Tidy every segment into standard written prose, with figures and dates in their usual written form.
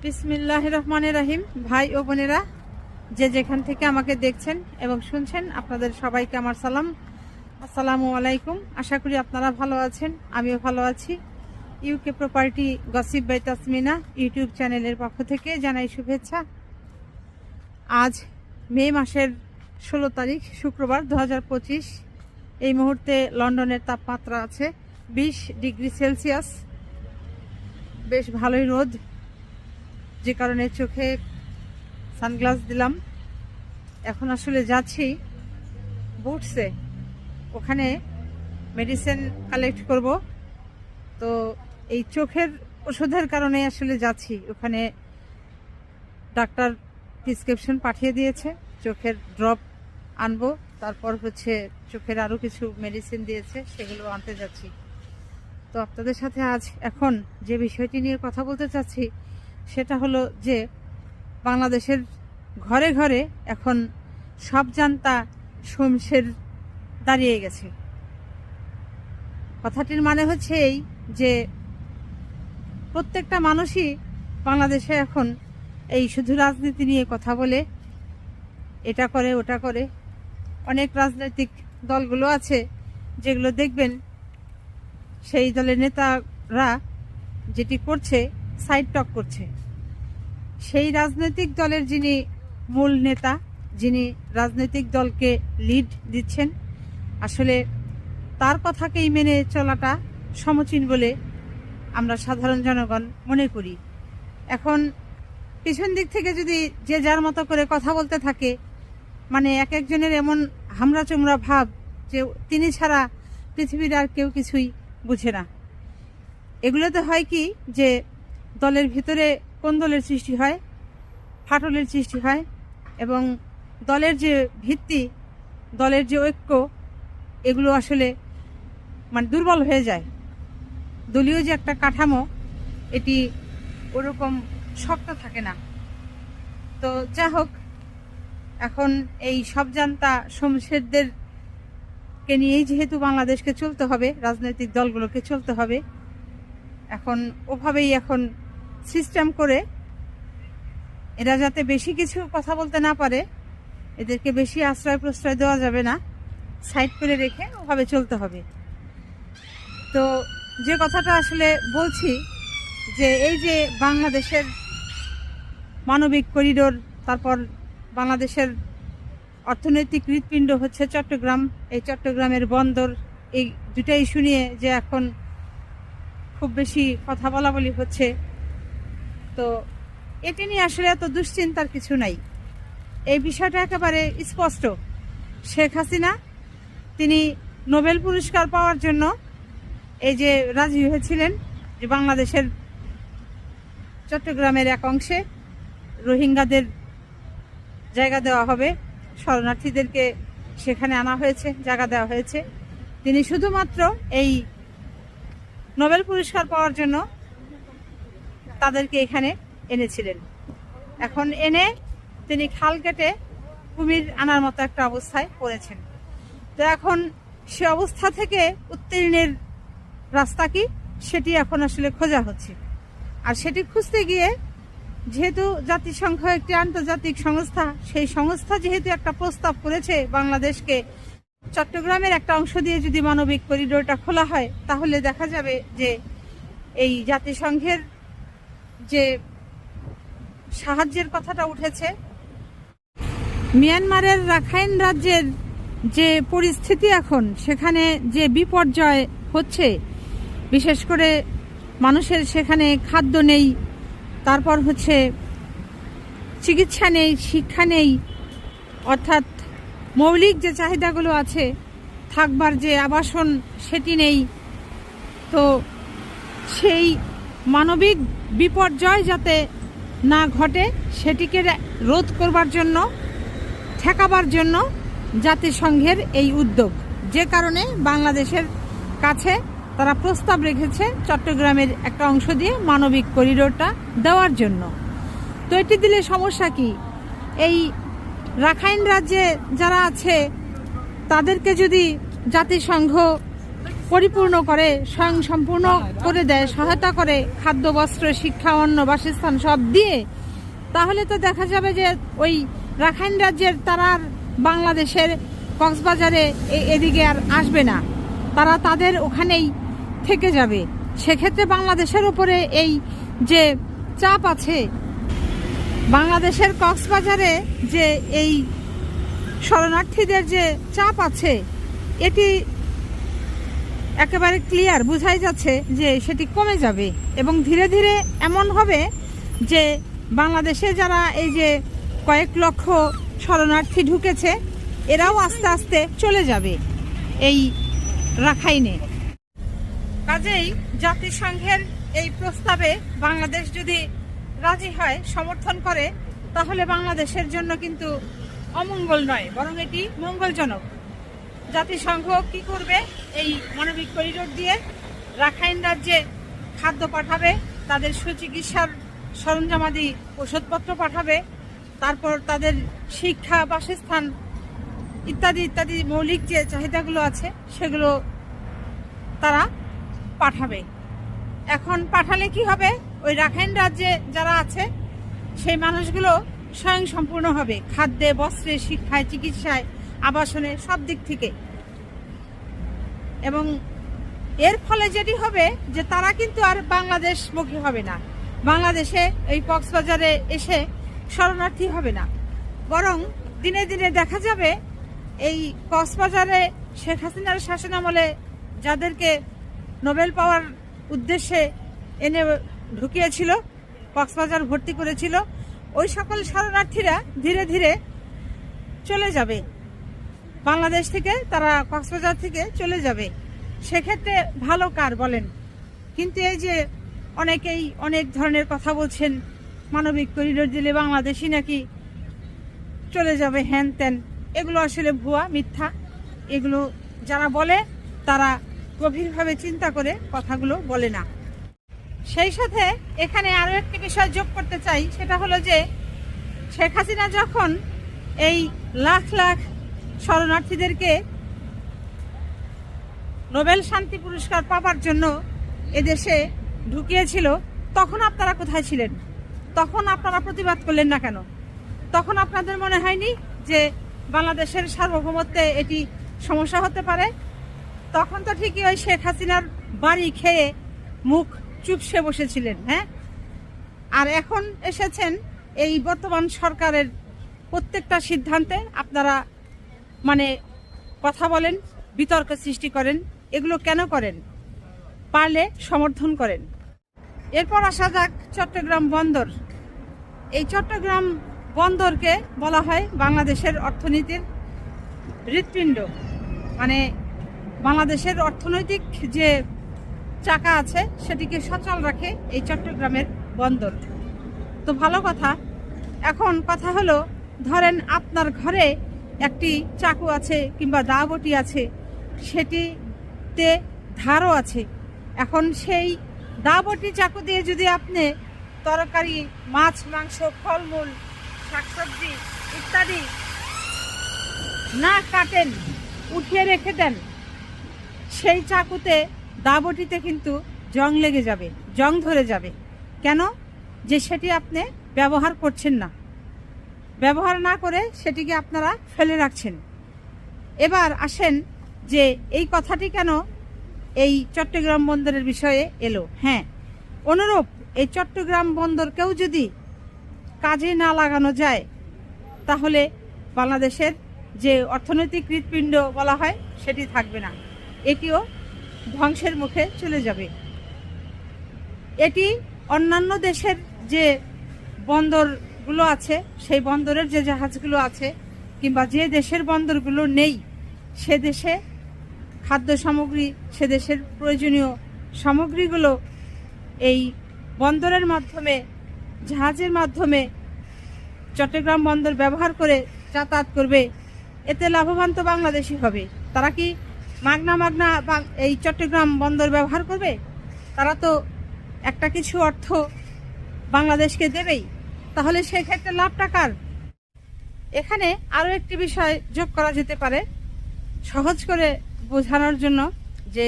বিসমিল্লাহির রহমানির রহিম। ভাই ও বোনেরা, যে যেখান থেকে আমাকে দেখছেন এবং শুনছেন, আপনাদের সবাইকে আমার সালাম, আসসালামু আলাইকুম। আশা করি আপনারা ভালো আছেন, আমিও ভালো আছি। UK property gossip by Tasmina YouTube চ্যানেলের পক্ষ থেকে জানাই শুভেচ্ছা। আজ মে মাসের 16 তারিখ শুক্রবার 2025। এই মুহূর্তে লন্ডনের তাপমাত্রা আছে 20 ডিগ্রি সেলসিয়াস। বেশ ভালোই রোদ, যে কারণে চোখে সানগ্লাস দিলাম। এখন আসলে যাচ্ছি বুটসে, ওখানে মেডিসিন কালেক্ট করব। তো এই চোখের ওষুধের কারণে আসলে যাচ্ছি ওখানে। ডাক্তার প্রেসক্রিপশন পাঠিয়ে দিয়েছে, চোখের ড্রপ আনবো, তারপর হচ্ছে চোখের আরও কিছু মেডিসিন দিয়েছে, সেগুলো আনতে যাচ্ছি। তো আপনাদের সাথে আজ এখন যে বিষয়টি নিয়ে কথা বলতে চাচ্ছি সেটা হলো যে বাংলাদেশের ঘরে ঘরে এখন সব জান্তা শমশের দাঁড়িয়ে গেছে। কথাটির মানে হচ্ছে এই যে প্রত্যেকটা মানুষই বাংলাদেশে এখন এই শুধু রাজনীতি নিয়ে কথা বলে, এটা করে ওটা করে। অনেক রাজনৈতিক দলগুলো আছে যেগুলো দেখবেন সেই দলের নেতারা যেটি করছে সাইড টক করছে। সেই রাজনৈতিক দলের যিনি মূল নেতা, যিনি রাজনৈতিক দলকে লিড দিচ্ছেন, আসলে তার কথাকেই মেনে চলাটা সমীচীন বলে আমরা সাধারণ জনগণ মনে করি। এখন পিছন দিক থেকে যদি যে যার মতো করে কথা বলতে থাকে, মানে এক একজনের এমন হামরা চোমরা ভাব যে তিনি ছাড়া পৃথিবীর আর কেউ কিছুই বুঝে না। এগুলোতে হয় কি যে দলের ভিতরে কোন দলের সৃষ্টি হয়, ফাটলের সৃষ্টি হয়, এবং দলের যে ভিত্তি, দলের যে ঐক্য, এগুলো আসলে মানে দুর্বল হয়ে যায়। দলীয় যে একটা কাঠামো, এটি ওরকম শক্ত থাকে না। তো যা হোক, এখন এই সব জান্তা শমশেরদেরকে নিয়েই যেহেতু বাংলাদেশকে চলতে হবে, রাজনৈতিক দলগুলোকে চলতে হবে, এখন ওভাবেই এখন সিস্টেম করে এরা যাতে বেশি কিছু কথা বলতে না পারে, এদেরকে বেশি আশ্রয় প্রশ্রয় দেওয়া যাবে না, সাইড করে রেখে ওভাবে চলতে হবে। তো যে কথাটা আসলে বলছি যে এই যে বাংলাদেশের মানবিক করিডোর, তারপর বাংলাদেশের অর্থনৈতিক হৃৎপিণ্ড হচ্ছে চট্টগ্রাম, এই চট্টগ্রামের বন্দর, এই দুটা ইস্যু নিয়ে যে এখন খুব বেশি কথা বলা বলি হচ্ছে। তো এটি নিয়ে আসলে এত দুশ্চিন্তার কিছু নাই, এই বিষয়টা একেবারে স্পষ্ট। শেখ হাসিনা তিনি নোবেল পুরস্কার পাওয়ার জন্য এই যে রাজি হয়েছিলেন যে বাংলাদেশের চট্টগ্রামের এক অংশে রোহিঙ্গাদের জায়গা দেওয়া হবে, শরণার্থীদেরকে সেখানে আনা হয়েছে, জায়গা দেওয়া হয়েছে। তিনি শুধুমাত্র এই নোবেল পুরস্কার পাওয়ার জন্য তাদেরকে এখানে এনেছিলেন। এখন এনে তিনি খাল কেটে কুমির আনার মতো একটা অবস্থায় পড়েছেন। তো এখন সে অবস্থা থেকে উত্তীর্ণের রাস্তা কি, সেটি এখন আসলে খোঁজা হচ্ছে। আর সেটি খুঁজতে গিয়ে যেহেতু জাতিসংঘ একটি আন্তর্জাতিক সংস্থা, সেই সংস্থা যেহেতু একটা প্রস্তাব করেছে বাংলাদেশকে চট্টগ্রামের একটা অংশ দিয়ে যদি মানবিক করিডোরটা খোলা হয়, তাহলে দেখা যাবে যে এই জাতিসংঘের যে সাহায্যের কথাটা উঠেছে, মিয়ানমারের রাখাইন রাজ্যের যে পরিস্থিতি এখন, সেখানে যে বিপর্যয় হচ্ছে, বিশেষ করে মানুষের সেখানে খাদ্য নেই, তারপর হচ্ছে চিকিৎসা নেই, শিক্ষা নেই, অর্থাৎ মৌলিক যে চাহিদাগুলো আছে, থাকবার যে আবাসন সেটি নেই। তো সেই মানবিক বিপর্যয় যাতে না ঘটে, সেটিকে রোধ করবার জন্য, ঠেকাবার জন্য জাতিসংঘের এই উদ্যোগ, যে কারণে বাংলাদেশের কাছে তারা প্রস্তাব রেখেছে চট্টগ্রামের একটা অংশ দিয়ে মানবিক করিডোরটা দেওয়ার জন্য। তো এটি দিলে সমস্যা কি? এই রাখাইন রাজ্যে যারা আছে তাদেরকে যদি জাতিসংঘ পরিপূর্ণ করে, স্বয়ং সম্পূর্ণ করে দেয়, সহায়তা করে খাদ্য, বস্ত্র, শিক্ষা, অন্ন, বাসস্থান সব দিয়ে, তাহলে তো দেখা যাবে যে ওই রাখাইন রাজ্যের তারা আর বাংলাদেশের কক্সবাজারে এদিকে আর আসবে না, তারা তাদের ওখানেই থেকে যাবে। সেক্ষেত্রে বাংলাদেশের উপরে এই যে চাপ আছে, বাংলাদেশের কক্সবাজারে যে এই শরণার্থীদের যে চাপ আছে, এটি একেবারে ক্লিয়ার বোঝাই যাচ্ছে যে সেটি কমে যাবে এবং ধীরে ধীরে এমন হবে যে বাংলাদেশে যারা এই যে কয়েক লক্ষ শরণার্থী ঢুকেছে, এরাও আস্তে আস্তে চলে যাবে এই রাখাইনে। কাজেই জাতিসংঘের এই প্রস্তাবে বাংলাদেশ যদি রাজি হয়, সমর্থন করে, তাহলে বাংলাদেশের জন্য কিন্তু অমঙ্গল নয়, বরং এটি মঙ্গলজনক। জাতিসংঘ কি করবে? এই মানবিক করিডোর দিয়ে রাখাইন রাজ্যে খাদ্য পাঠাবে, তাদের সুচিকিৎসার সরঞ্জামাদি, ওষুধপত্র পাঠাবে, তারপর তাদের শিক্ষা, বাসস্থান ইত্যাদি ইত্যাদি মৌলিক যে চাহিদাগুলো আছে সেগুলো তারা পাঠাবে। এখন পাঠালে কি হবে? ওই রাখাইন রাজ্যে যারা আছে সেই মানুষগুলো স্বয়ং সম্পূর্ণ হবে খাদ্যে, বস্ত্রে, শিক্ষায়, চিকিৎসায়, আবাসনে, সব দিক থেকে। এবং এর ফলে যেটি হবে যে তারা কিন্তু আর বাংলাদেশমুখী হবে না, বাংলাদেশে এই কক্সবাজারে এসে শরণার্থী হবে না, বরং দিনে দিনে দেখা যাবে এই কক্সবাজারে শেখ হাসিনার শাসনামলে যাদেরকে নোবেল পাওয়ার উদ্দেশ্যে এনে ঢুকিয়েছিল, কক্সবাজার ভর্তি করেছিল, ওই সকল শরণার্থীরা ধীরে ধীরে চলে যাবে বাংলাদেশ থেকে, তারা কক্সবাজার থেকে চলে যাবে। সেক্ষেত্রে ভালো কার বলেন? কিন্তু এই যে অনেকেই অনেক ধরনের কথা বলছেন, মানবিক করিডোর দিলে বাংলাদেশি নাকি চলে যাবে, হ্যান ত্যান, এগুলো আসলে ভুয়া, মিথ্যা। এগুলো যারা বলে তারা গভীরভাবে চিন্তা করে কথাগুলো বলে না। সেই সাথে এখানে আরও একটি বিষয় যোগ করতে চাই, সেটা হলো যে শেখ হাসিনা যখন এই লাখ লাখ শরণার্থীদেরকে নোবেল শান্তি পুরস্কার পাওয়ার জন্য এদেশে ঢুকিয়েছিল, তখন আপনারা কোথায় ছিলেন? তখন আপনারা প্রতিবাদ করলেন না কেন? তখন আপনাদের মনে হয়নি যে বাংলাদেশের সার্বভৌমত্বে এটি সমস্যা হতে পারে? তখন তো ঠিকই ওই শেখ হাসিনার বাড়ি খেয়ে মুখ চুপসে বসেছিলেন, হ্যাঁ? আর এখন এসেছেন এই বর্তমান সরকারের প্রত্যেকটা সিদ্ধান্তে আপনারা কথা বলেন, বিতর্ক সৃষ্টি করেন। এগুলো কেন করেন? পারলে সমর্থন করেন। এরপর আসা যাক চট্টগ্রাম বন্দর। এই চট্টগ্রাম বন্দরকে বলা হয় বাংলাদেশের অর্থনীতির হৃৎপিণ্ড, বাংলাদেশের অর্থনৈতিক যে চাকা আছে সেটিকে সচল রাখে এই চট্টগ্রামের বন্দর। তো ভালো কথা। এখন কথা হলো, ধরেন আপনার ঘরে একটি চাকু আছে কিংবা দাবটি আছে, সেটিতে ধারও আছে। এখন সেই দাবটি চাকু দিয়ে যদি আপনি তরকারি, মাছ, মাংস, ফলমূল, শাকসবজি ইত্যাদি না কাটেন, উঠিয়ে রেখে দেন, সেই চাকুতে, দাবটিতে কিন্তু জং লেগে যাবে, জং ধরে যাবে। কেন? যে সেটি আপনি ব্যবহার করছেন না, ব্যবহার না করে সেটিকে আপনারা ফেলে রাখছেন। এবার আসেন যে এই কথাটি কেন এই চট্টগ্রাম বন্দরের বিষয়ে এলো। হ্যাঁ, অনুরূপ এই চট্টগ্রাম বন্দরকেও যদি কাজে না লাগানো যায়, তাহলে বাংলাদেশের যে অর্থনৈতিক হৃৎপিণ্ড বলা হয় সেটি থাকবে না, এটিও ধ্বংসের মুখে চলে যাবে। এটি অন্যান্য দেশের যে বন্দরগুলো আছে, সেই বন্দরের যে জাহাজগুলো আছে, কিংবা যে দেশের বন্দরগুলো নেই, সে দেশে খাদ্য সামগ্রী, সে দেশের প্রয়োজনীয় সামগ্রীগুলো এই বন্দরের মাধ্যমে, জাহাজের মাধ্যমে চট্টগ্রাম বন্দর ব্যবহার করে যাতায়াত করবে। এতে লাভবান তো বাংলাদেশি হবে। তারা কি মাগনা এই চট্টগ্রাম বন্দর ব্যবহার করবে? তারা তো একটা কিছু অর্থ বাংলাদেশকে দেবেই। তাহলে সেই ক্ষেত্রে লাভটা কার? এখানে আরও একটি বিষয় যোগ করা যেতে পারে সহজ করে বোঝানোর জন্য, যে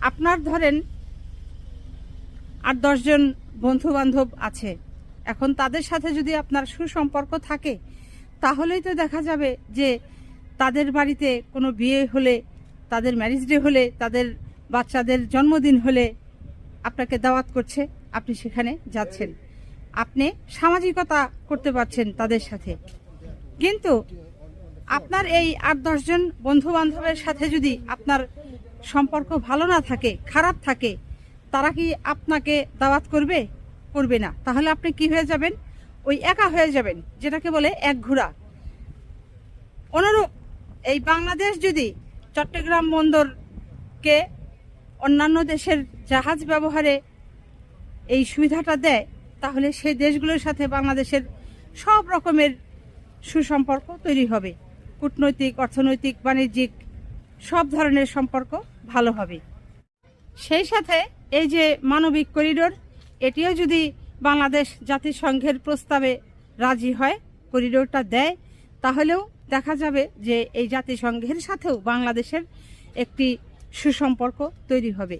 আপনার ধরেন 8-10 জন বন্ধু বান্ধব আছে, এখন তাদের সাথে যদি আপনার সুসম্পর্ক থাকে তাহলেই তো দেখা যাবে যে তাদের বাড়িতে কোনো বিয়ে হলে, তাদের ম্যারেজ ডে হলে, তাদের বাচ্চাদের জন্মদিন হলে আপনাকে দাওয়াত করছে, আপনি সেখানে যাচ্ছেন, আপনি সামাজিকতা করতে পারছেন তাদের সাথে। কিন্তু আপনার এই 8-10 জন বন্ধু বান্ধবের সাথে যদি আপনার সম্পর্ক ভালো না থাকে, খারাপ থাকে, তারা কি আপনাকে দাওয়াত করবে? করবে না। তাহলে আপনি কি হয়ে যাবেন? ওই একা হয়ে যাবেন, যেটাকে বলে এক ঘোড়া। অনুরূপ এই বাংলাদেশ যদি চট্টগ্রাম বন্দরকে অন্যান্য দেশের জাহাজ ব্যবহারে এই সুবিধাটা দেয়, তাহলে সেই দেশগুলোর সাথে বাংলাদেশের সব রকমের সুসম্পর্ক তৈরি হবে। কূটনৈতিক, অর্থনৈতিক, বাণিজ্যিক সব ধরনের সম্পর্ক ভালো হবে। সেই সাথে এই যে মানবিক করিডোর, এটিও যদি বাংলাদেশ জাতিসংঘের প্রস্তাবে রাজি হয়, করিডোরটা দেয়, তাহলেও দেখা যাবে যে এই জাতিসংঘের সাথেও বাংলাদেশের একটি সুসম্পর্ক তৈরি হবে।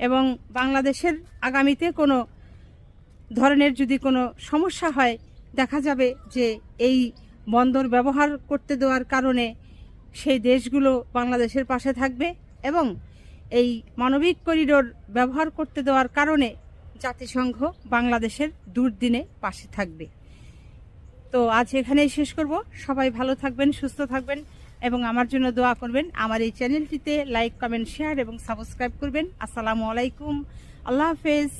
এবং বাংলাদেশের আগামীতে কোনো ধরনের যদি কোনো সমস্যা হয়, দেখা যাবে যে এই বন্দর ব্যবহার করতে দেওয়ার কারণে সেই দেশগুলো বাংলাদেশের পাশে থাকবে এবং এই মানবিক করিডোর ব্যবহার করতে দেওয়ার কারণে জাতিসংঘ বাংলাদেশের দুর্দিনে পাশে থাকবে। তো আজ এখানেই শেষ করব। সবাই ভালো থাকবেন, সুস্থ থাকবেন এবং আমার জন্য দোয়া করবেন। আমার এই চ্যানেলটিতে লাইক, কমেন্ট, শেয়ার এবং সাবস্ক্রাইব করবেন। আসসালামু আলাইকুম, আল্লাহ হাফেজ।